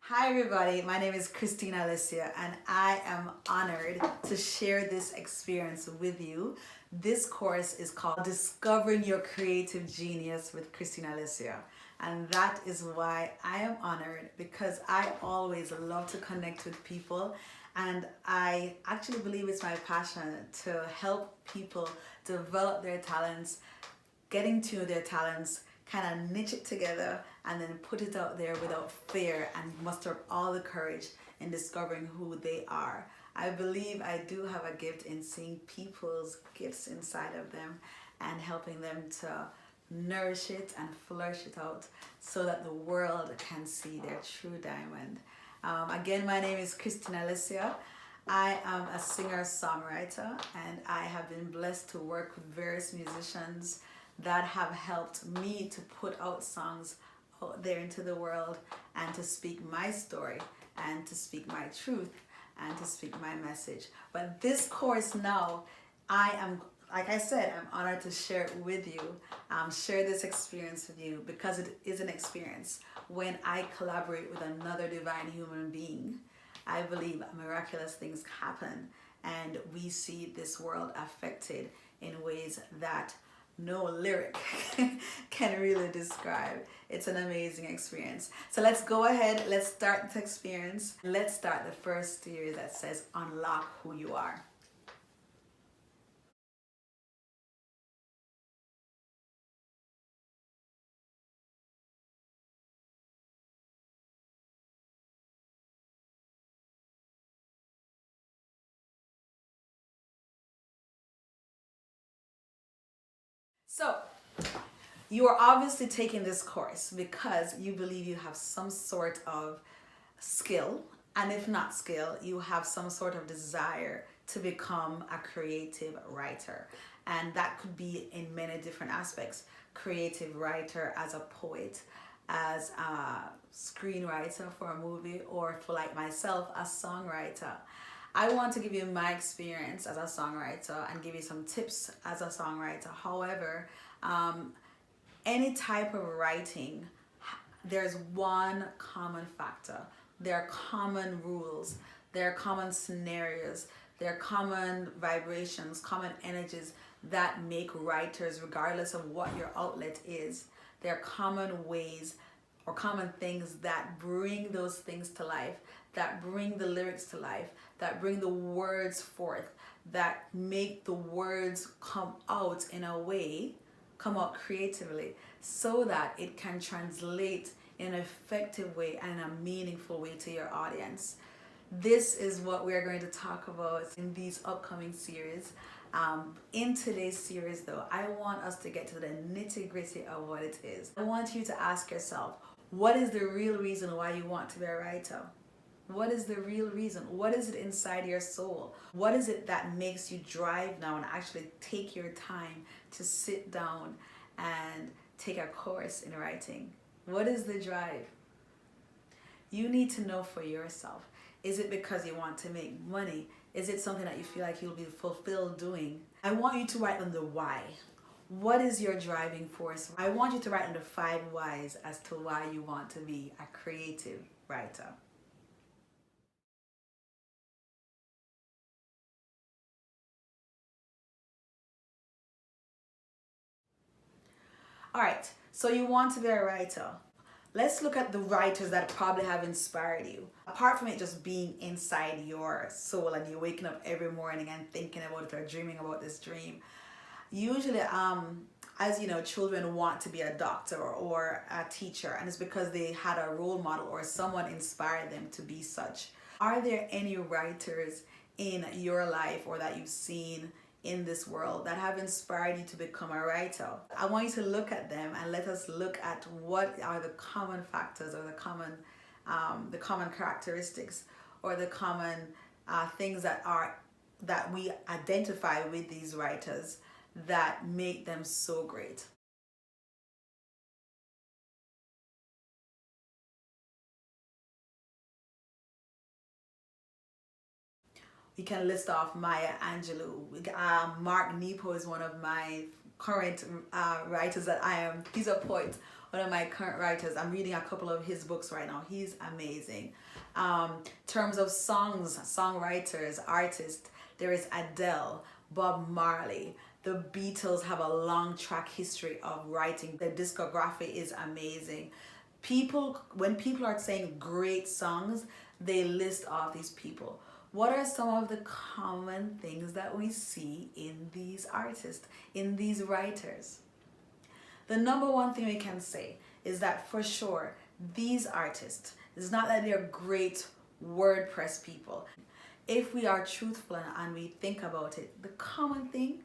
Hi everybody, my name is Kristine Alicia and I am honored to share this experience with you. This course is called Discovering Your Creative Genius with Kristine Alicia. And that is why I am honored, because I always love to connect with people, and I actually believe it's my passion to help people develop their talents, getting to their talents, kind of niche it together and then put it out there without fear and muster up all the courage in discovering who they are. I believe I do have a gift in seeing people's gifts inside of them and helping them to nourish it and flourish it out so that the world can see their true diamond. Again, my name is Kristine Alicia. I am a singer-songwriter, and I have been blessed to work with various musicians that have helped me to put out songs out there into the world and to speak my story and to speak my truth and to speak my message. But this course now, I am, like I said, I'm honored to share it with you, share this experience with you, because it is an experience. When I collaborate with another divine human being, I believe miraculous things happen and we see this world affected in ways that no lyric can really describe. It's an amazing experience. So let's go ahead, let's start this experience. Let's start the first series that says Unlock Who You Are. So you are obviously taking this course because you believe you have some sort of skill, and if not skill, you have some sort of desire to become a creative writer. And that could be in many different aspects. Creative writer as a poet, as a screenwriter for a movie, or for, like myself, a songwriter. I want to give you my experience as a songwriter and give you some tips as a songwriter. However, any type of writing, there's one common factor. There are common rules, there are common scenarios, there are common vibrations, common energies that make writers, regardless of what your outlet is, there are common ways or common things that bring those things to life, that bring the lyrics to life, that bring the words forth, that make the words come out in a way, come out creatively, so that it can translate in an effective way and in a meaningful way to your audience. This is what we are going to talk about in these upcoming series. In today's series though, I want us to get to the nitty-gritty of what it is. I want you to ask yourself, what is the real reason why you want to be a writer? What is the real reason? What is it inside your soul? What is it that makes you drive now and actually take your time to sit down and take a course in writing? What is the drive? You need to know for yourself. Is it because you want to make money? Is it something that you feel like you'll be fulfilled doing? I want you to write on the why. What is your driving force? I want you to write on the 5 whys as to why you want to be a creative writer. All right, so you want to be a writer. Let's look at the writers that probably have inspired you. Apart from it just being inside your soul and you're waking up every morning and thinking about it or dreaming about this dream. Usually, as you know, children want to be a doctor or a teacher, and it's because they had a role model or someone inspired them to be such. Are there any writers in your life or that you've seen in this world that have inspired you to become a writer? I want you to look at them and let us look at what are the common factors or the common characteristics or the common things that we identify with these writers that make them so great. We can list off Maya Angelou. Mark Nepo is one of my current writers that I am. He's a poet one of my current writers. I'm reading a couple of his books right now. He's amazing. Terms of songs, songwriters, artists, there is Adele, Bob Marley. The Beatles have a long track history of writing. Their discography is amazing. When people are saying great songs, they list off these people. What are some of the common things that we see in these artists, in these writers? The number one thing we can say is that for sure, these artists, it's not that they're great WordPress people. If we are truthful and we think about it, the common thing,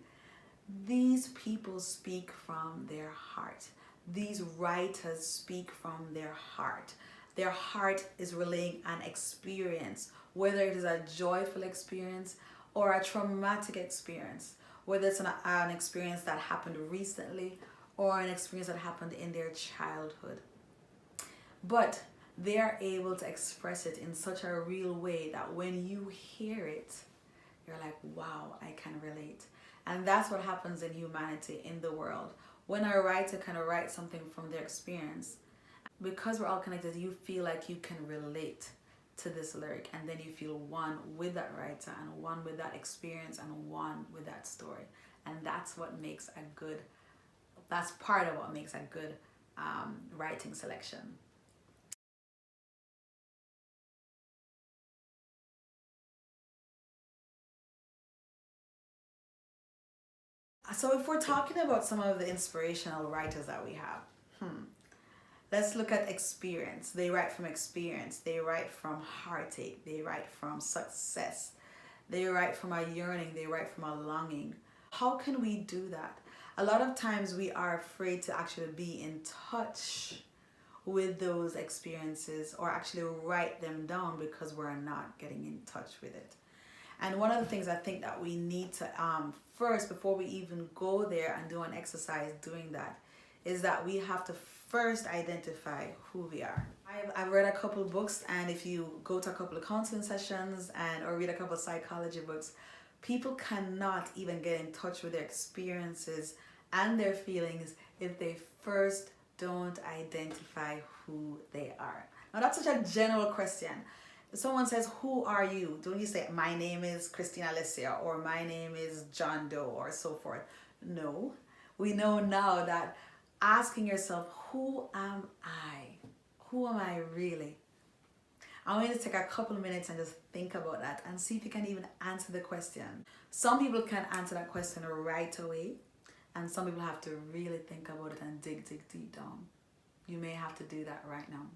these people speak from their heart. These writers speak from their heart. Their heart is relaying an experience, whether it is a joyful experience or a traumatic experience, whether it's an experience that happened recently or an experience that happened in their childhood. But they are able to express it in such a real way that when you hear it, you're like, wow, I can relate. And that's what happens in humanity, in the world. When a writer kind of writes something from their experience, because we're all connected, you feel like you can relate to this lyric, and then you feel one with that writer and one with that experience and one with that story. And that's what makes that's part of what makes a good writing selection. So if we're talking about some of the inspirational writers that we have, let's look at experience. They write from experience. They write from heartache. They write from success. They write from a yearning. They write from a longing. How can we do that? A lot of times we are afraid to actually be in touch with those experiences or actually write them down because we're not getting in touch with it. And one of the things I think that we need to first, before we even go there and do an exercise doing that, is that we have to first identify who we are. I've read a couple of books, and if you go to a couple of counseling sessions or read a couple of psychology books, people cannot even get in touch with their experiences and their feelings if they first don't identify who they are. Now that's such a general question. If someone says, who are you? Don't you say, my name is Kristine Alicia or my name is John Doe or so forth. No, we know now that asking yourself, who am I? Who am I really? I want you to take a couple of minutes and just think about that and see if you can even answer the question. Some people can answer that question right away, and some people have to really think about it and dig deep down. You may have to do that right now.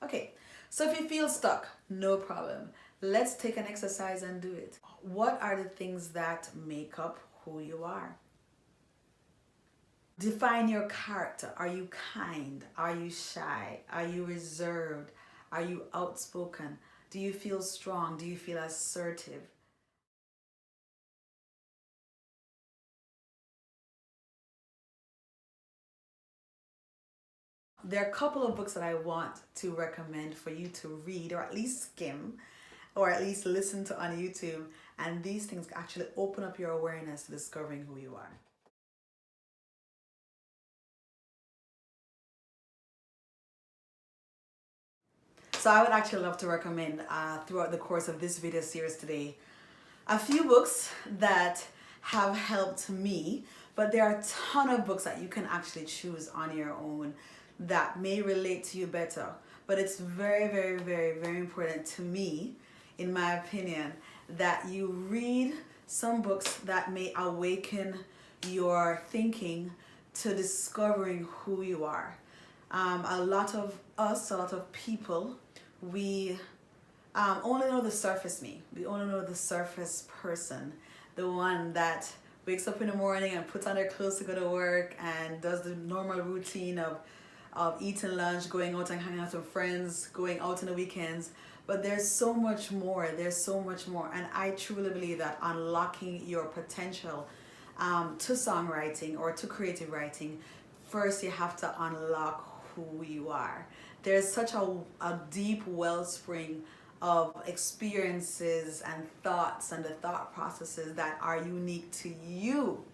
Okay, so if you feel stuck, no problem. Let's take an exercise and do it. What are the things that make up who you are? Define your character. Are you kind? Are you shy? Are you reserved? Are you outspoken? Do you feel strong? Do you feel assertive? There are a couple of books that I want to recommend for you to read or at least skim or at least listen to on YouTube, and these things actually open up your awareness to discovering who you are. So I would actually love to recommend throughout the course of this video series today a few books that have helped me, but there are a ton of books that you can actually choose on your own that may relate to you better. But it's very important to me, in my opinion, that you read some books that may awaken your thinking to discovering who you are. A lot of people, we only know the surface me. We only know the surface person, the one that wakes up in the morning and puts on their clothes to go to work and does the normal routine of eating lunch, going out and hanging out with friends, going out on the weekends. But there's so much more. There's so much more. And I truly believe that unlocking your potential to songwriting or to creative writing, first you have to unlock who you are. There's such a deep wellspring of experiences and thoughts and the thought processes that are unique to you.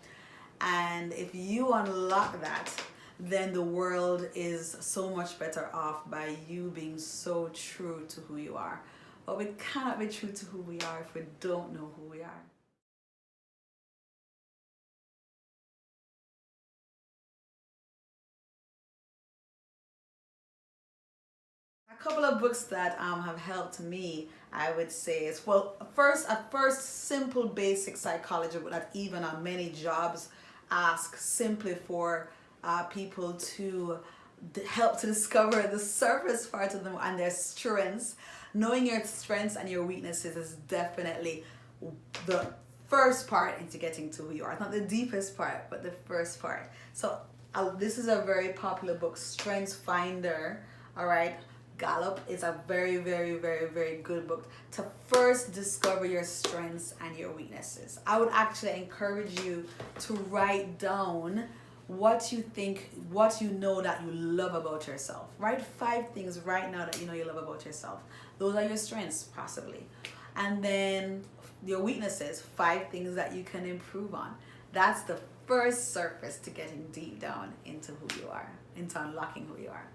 And if you unlock that, then the world is so much better off by you being so true to who you are. But we cannot be true to who we are if we don't know who we are. A couple of books that have helped me, I would say, is, well, a first simple basic psychology book that even many jobs ask simply for people to help to discover the surface part of them and their strengths. Knowing your strengths and your weaknesses is definitely the first part into getting to who you are. It's not the deepest part, but the first part. So this is a very popular book, Strengths Finder. All right. Gallup is a very, very, very, very good book to first discover your strengths and your weaknesses. I would actually encourage you to write down what you think, what you know that you love about yourself. Write 5 things right now that you know you love about yourself. Those are your strengths, possibly. And then your weaknesses, 5 things that you can improve on. That's the first surface to getting deep down into who you are, into unlocking who you are.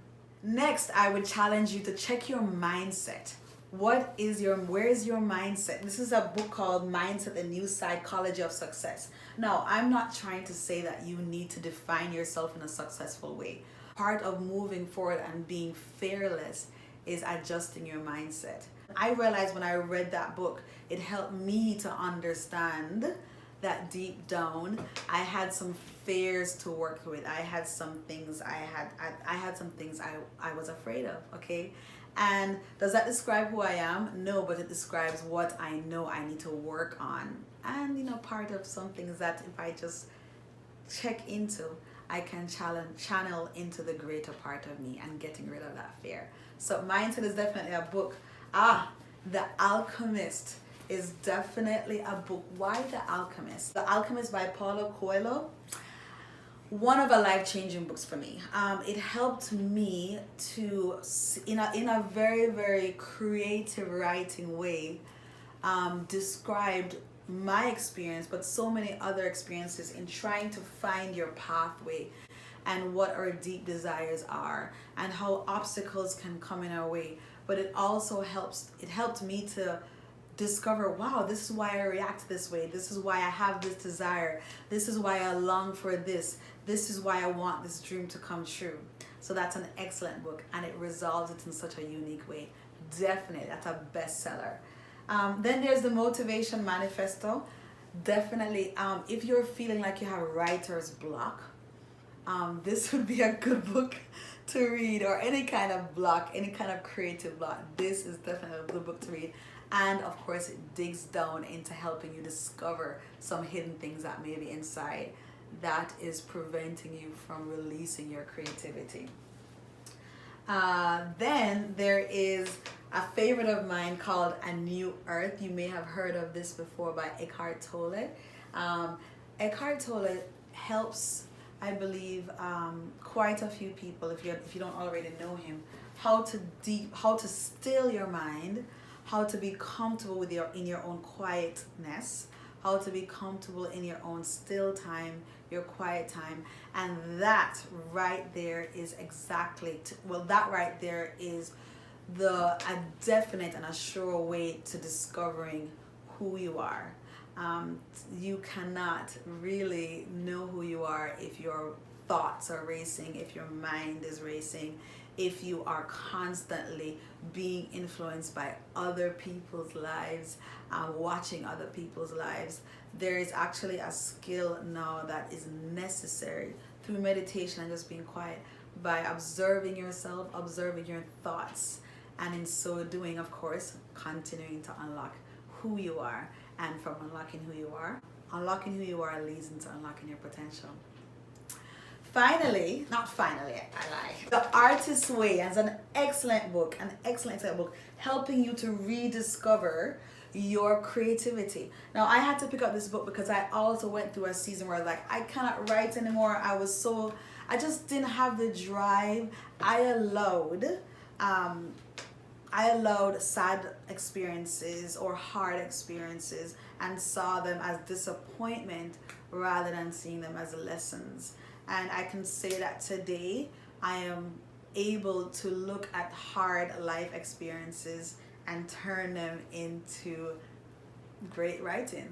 Next, I would challenge you to check your mindset. Where is your mindset? This is a book called Mindset, the New Psychology of Success. Now, I'm not trying to say that you need to define yourself in a successful way. Part of moving forward and being fearless is adjusting your mindset. I realized when I read that book, it helped me to understand that deep down I had some fears to work with. I had some things I had some things I was afraid of, okay? And does that describe who I am? No, but it describes what I know I need to work on. And part of some things that if I just check into, I can channel into the greater part of me and getting rid of that fear. So Mindset is definitely a book. The Alchemist is definitely a book. Why The Alchemist? The Alchemist by Paulo Coelho. One of the life-changing books for me. It helped me to, in a very, very creative writing way, described my experience, but so many other experiences in trying to find your pathway and what our deep desires are and how obstacles can come in our way. But it also helped me to discover, wow, this is why I react this way. This is why I have this desire. This is why I long for this. This is why I want this dream to come true. So that's an excellent book, and it resolves it in such a unique way. Definitely, that's a bestseller. Then there's the Motivation Manifesto. Definitely, if you're feeling like you have writer's block, this would be a good book to read, or any kind of block, any kind of creative block. This is definitely a good book to read. And of course, it digs down into helping you discover some hidden things that may be inside that is preventing you from releasing your creativity. Then there is a favorite of mine called A New Earth. You may have heard of this before, by Eckhart Tolle. Eckhart Tolle helps, I believe, quite a few people, if you don't already know him, how to still your mind, how to be comfortable in your own quietness, how to be comfortable in your own still time, your quiet time. And that right there is that right there is a definite and a sure way to discovering who you are. You cannot really know who you are if your thoughts are racing, if your mind is racing, if you are constantly being influenced by other people's lives, watching other people's lives. There is actually a skill now that is necessary through meditation and just being quiet, by observing yourself, observing your thoughts, and in so doing, of course, continuing to unlock who you are. And from unlocking who you are leads into unlocking your potential. Finally, not finally, I lie. The Artist's Way is an excellent book, helping you to rediscover your creativity. Now, I had to pick up this book because I also went through a season where I cannot write anymore. I just didn't have the drive. I allowed I allowed sad experiences or hard experiences and saw them as disappointment rather than seeing them as lessons. And I can say that today I am able to look at hard life experiences and turn them into great writing.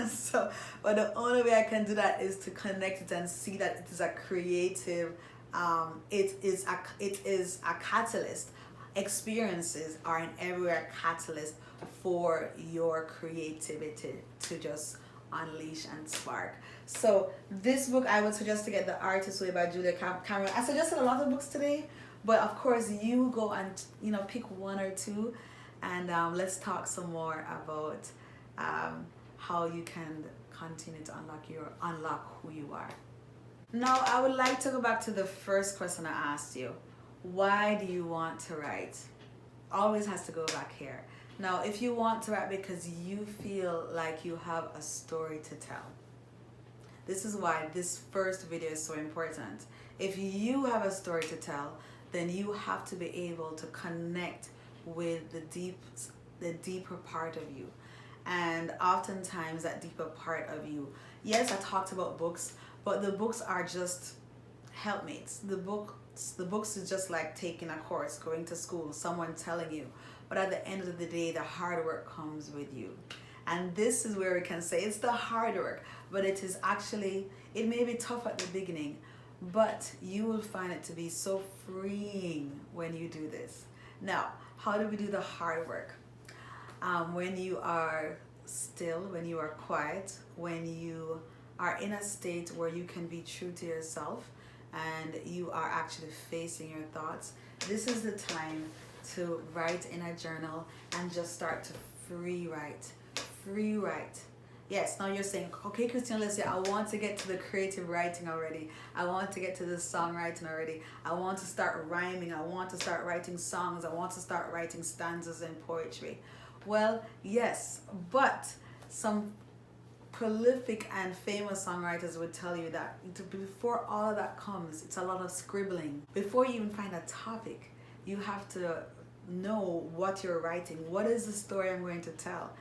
So, but the only way I can do that is to connect it and see that it is a creative, it is a catalyst. Experiences are in everywhere catalyst for your creativity to just unleash and spark. So this book I would suggest to get The Artist's Way by Julia Cameron. I suggested a lot of books today, but of course you go and pick one or two, and let's talk some more about how you can continue to unlock who you are. Now I would like to go back to the first question I asked you. Why do you want to write? Always has to go back here. Now, if you want to write because you feel like you have a story to tell, this is why this first video is so important. If you have a story to tell, then you have to be able to connect with the deeper part of you. And oftentimes that deeper part of you, yes, I talked about books, but the books are just helpmates. The books is just like taking a course, going to school, someone telling you. But at the end of the day, the hard work comes with you. And this is where we can say it's the hard work, but it is actually, it may be tough at the beginning, but you will find it to be so freeing when you do this. Now, how do we do the hard work? When you are still, when you are quiet, when you are in a state where you can be true to yourself and you are actually facing your thoughts, this is the time to write in a journal and just start to free write. Yes, now you're saying, okay, Kristine Alicia, I want to get to the creative writing already. I want to get to the songwriting already. I want to start rhyming. I want to start writing songs. I want to start writing stanzas and poetry. Well, yes, but some prolific and famous songwriters would tell you that before all of that comes, it's a lot of scribbling. Before you even find a topic, you have to know what you're writing. What is the story I'm going to tell?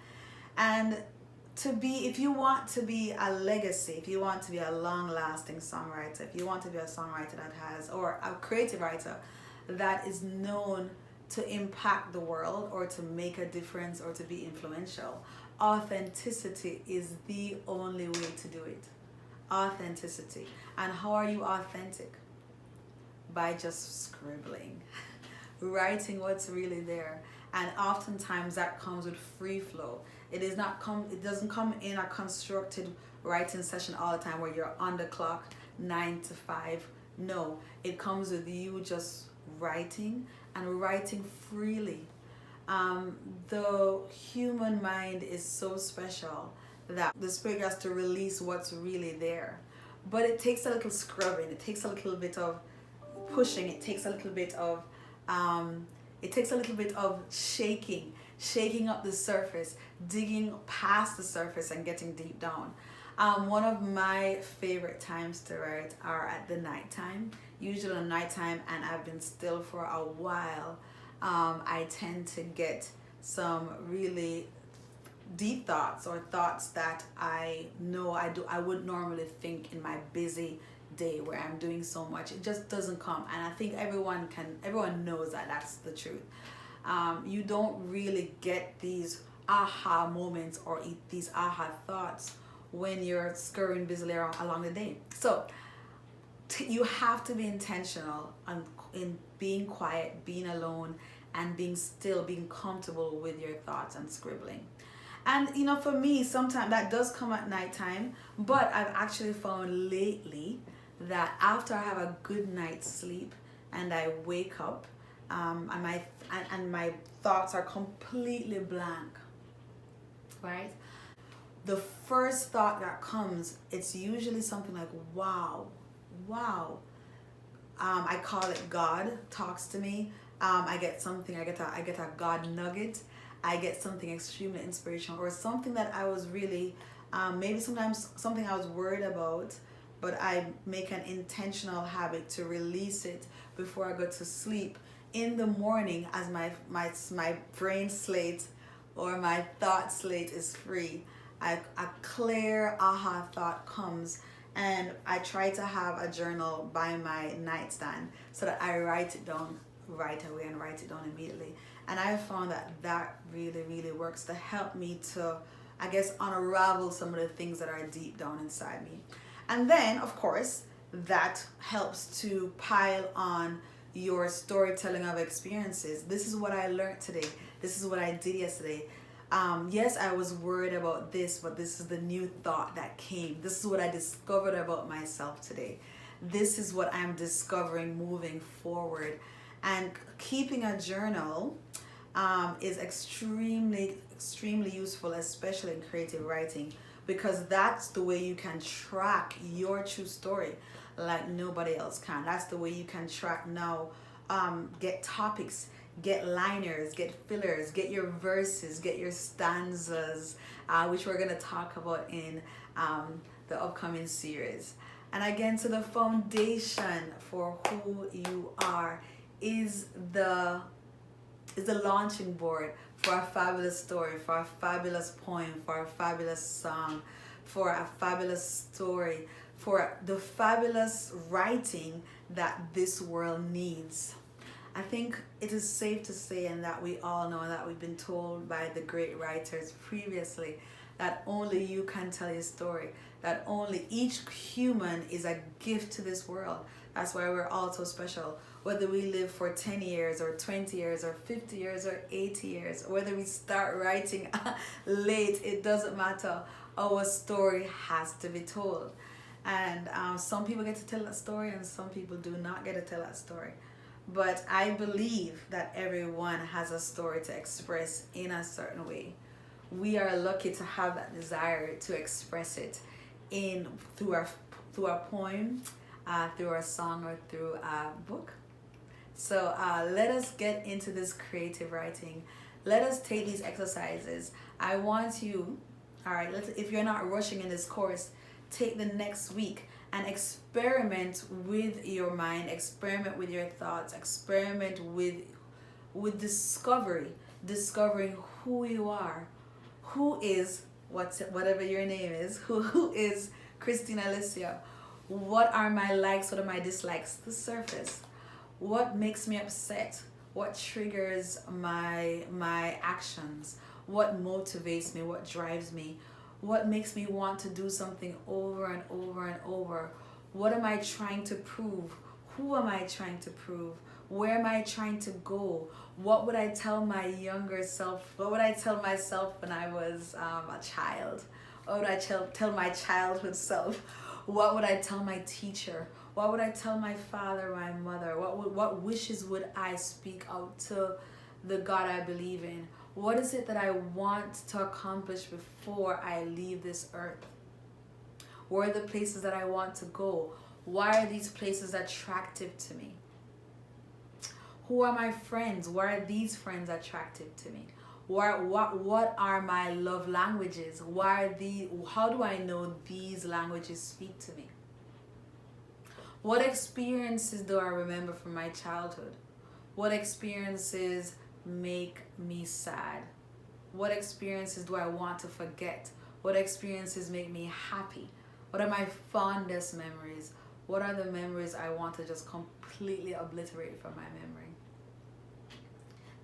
And if you want to be a legacy, if you want to be a long-lasting songwriter, if you want to be a songwriter that has, or a creative writer that is known to impact the world or to make a difference or to be influential, authenticity is the only way to do it. Authenticity. And how are you authentic? By just scribbling, writing what's really there. And oftentimes that comes with free flow. It doesn't come in a constructed writing session all the time where you're on the clock 9 to 5. No, it comes with you just writing and writing freely. The human mind is so special that the spirit has to release what's really there. But it takes a little scrubbing, it takes a little bit of pushing, it takes a little bit of shaking up the surface, digging past the surface and getting deep down. One of my favorite times to write are at the nighttime, usually at nighttime, and I've been still for a while. I tend to get some really deep thoughts or thoughts that I know I wouldn't normally think in my busy day where I'm doing so much. It just doesn't come, and I think everyone knows that that's the truth. You don't really get these aha moments or these aha thoughts when you're scurrying busily along the day. So you have to be intentional in being quiet, being alone, and being still, being comfortable with your thoughts and scribbling. And for me, sometimes that does come at nighttime, but I've actually found lately that after I have a good night's sleep and I wake up, and my thoughts are completely blank, right? The first thought that comes, it's usually something like, wow. I call it God talks to me. I get a God nugget. I get something extremely inspirational, or something that I was really, maybe sometimes something I was worried about, but I make an intentional habit to release it before I go to sleep in the morning, as my brain slate or my thought slate is free, a clear aha thought comes, and I try to have a journal by my nightstand so that I write it down right away and write it down immediately. And I found that that really, really works to help me to, I guess, unravel some of the things that are deep down inside me. And then, of course, that helps to pile on your storytelling of experiences. This is what I learned today. This is what I did yesterday. Yes, I was worried about this, but this is the new thought that came. This is what I discovered about myself today. This is what I'm discovering moving forward. And keeping a journal is extremely useful, especially in creative writing, because that's the way you can track your true story like nobody else can. That's the way you can track now, get topics, get liners, get fillers, get your verses, get your stanzas, which we're going to talk about in the upcoming series. And again, so the foundation for who you are is the launching board for a fabulous story, for a fabulous poem, for a fabulous song, for a fabulous story, for the fabulous writing that this world needs. I think it is safe to say, and that we all know, that we've been told by the great writers previously, that only you can tell your story, that only each human is a gift to this world. That's why we're all so special. Whether we live for 10 years or 20 years or 50 years or 80 years, whether we start writing late, it doesn't matter. Our story has to be told. And some people get to tell that story and some people do not get to tell that story. But I believe that everyone has a story to express in a certain way. We are lucky to have that desire to express it through a poem, through a song, or through a book. So let us get into this creative writing. Let us take these exercises. I want you, all right, if you're not rushing in this course, take the next week and experiment with your mind, experiment with your thoughts, experiment with discovering who you are, who is, whatever your name is, who is Kristine Alicia. What are my likes, what are my dislikes? The surface. What makes me upset? What triggers my actions? What motivates me? What drives me? What makes me want to do something over and over and over? What am I trying to prove? Who am I trying to prove? Where am I trying to go? What would I tell my younger self? What would I tell myself when I was a child? What would I tell my childhood self? What would I tell my teacher? What would I tell my father, my mother? What wishes would I speak out to the God I believe in? What is it that I want to accomplish before I leave this earth? Where are the places that I want to go? Why are these places attractive to me? Who are my friends? Why are these friends attractive to me? What are my love languages? How do I know these languages speak to me? What experiences do I remember from my childhood? What experiences make me sad? What experiences do I want to forget? What experiences make me happy? What are my fondest memories? What are the memories I want to just completely obliterate from my memory?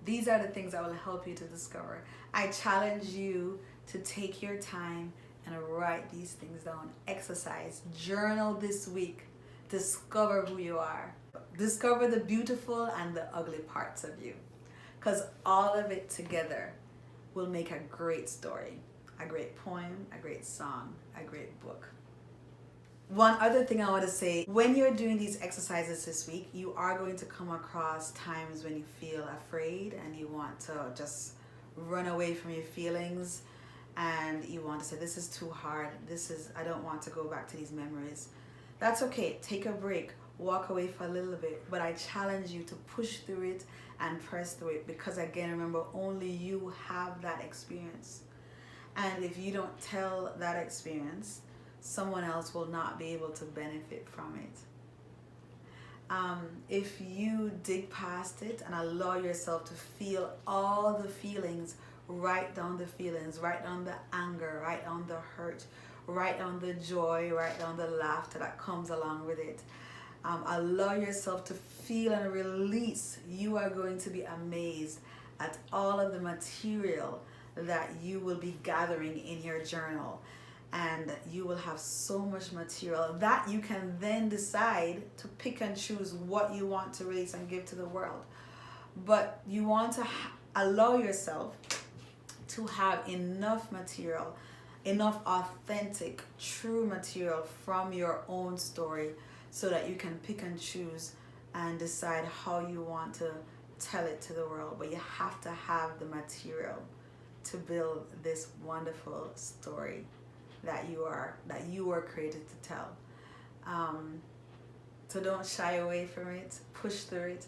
These are the things that will help you to discover. I challenge you to take your time and write these things down. Exercise, journal this week. Discover who you are. Discover the beautiful and the ugly parts of you. Because all of it together will make a great story, a great poem, a great song, a great book. One other thing I want to say, when you're doing these exercises this week, you are going to come across times when you feel afraid and you want to just run away from your feelings and you want to say, this is too hard, I don't want to go back to these memories. That's okay, take a break, walk away for a little bit, but I challenge you to push through it and press through it, because again, remember, only you have that experience. And if you don't tell that experience, someone else will not be able to benefit from it. If you dig past it and allow yourself to feel all the feelings, write down the feelings, write down the anger, write down the hurt, write down the joy, write down the laughter that comes along with it. Allow yourself to feel and release. You are going to be amazed at all of the material that you will be gathering in your journal. And you will have so much material that you can then decide to pick and choose what you want to release and give to the world. But you want to allow yourself to have enough material, enough authentic, true material from your own story, so that you can pick and choose and decide how you want to tell it to the world. But you have to have the material to build this wonderful story that you were created to tell. So don't shy away from it. Push through it.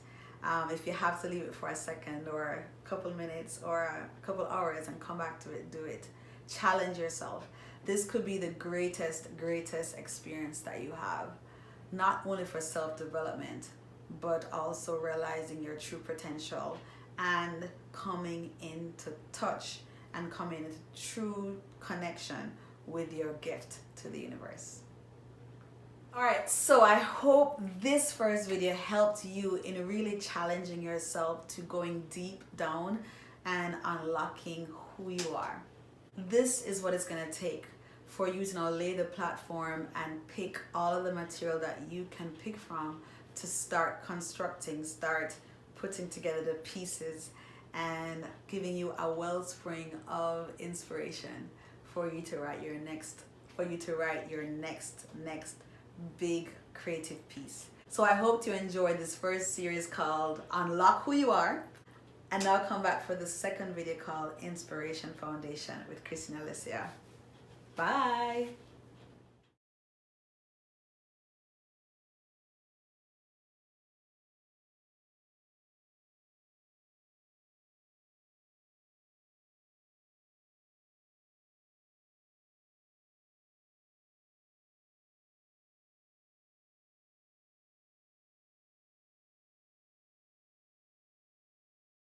If you have to leave it for a second or a couple minutes or a couple hours and come back to it, do it. Challenge yourself. This could be the greatest experience that you have, not only for self-development, but also realizing your true potential and coming into touch and coming into true connection with your gift to the universe. Alright, so I hope this first video helped you in really challenging yourself to going deep down and unlocking who you are. This is what it's going to take for you to now lay the platform and pick all of the material that you can pick from to start constructing, start putting together the pieces and giving you a wellspring of inspiration for you to write your next big creative piece. So I hope you enjoyed this first series called Unlock Who You Are, and now come back for the second video called Inspiration Foundation with Kristine Alicia. Bye.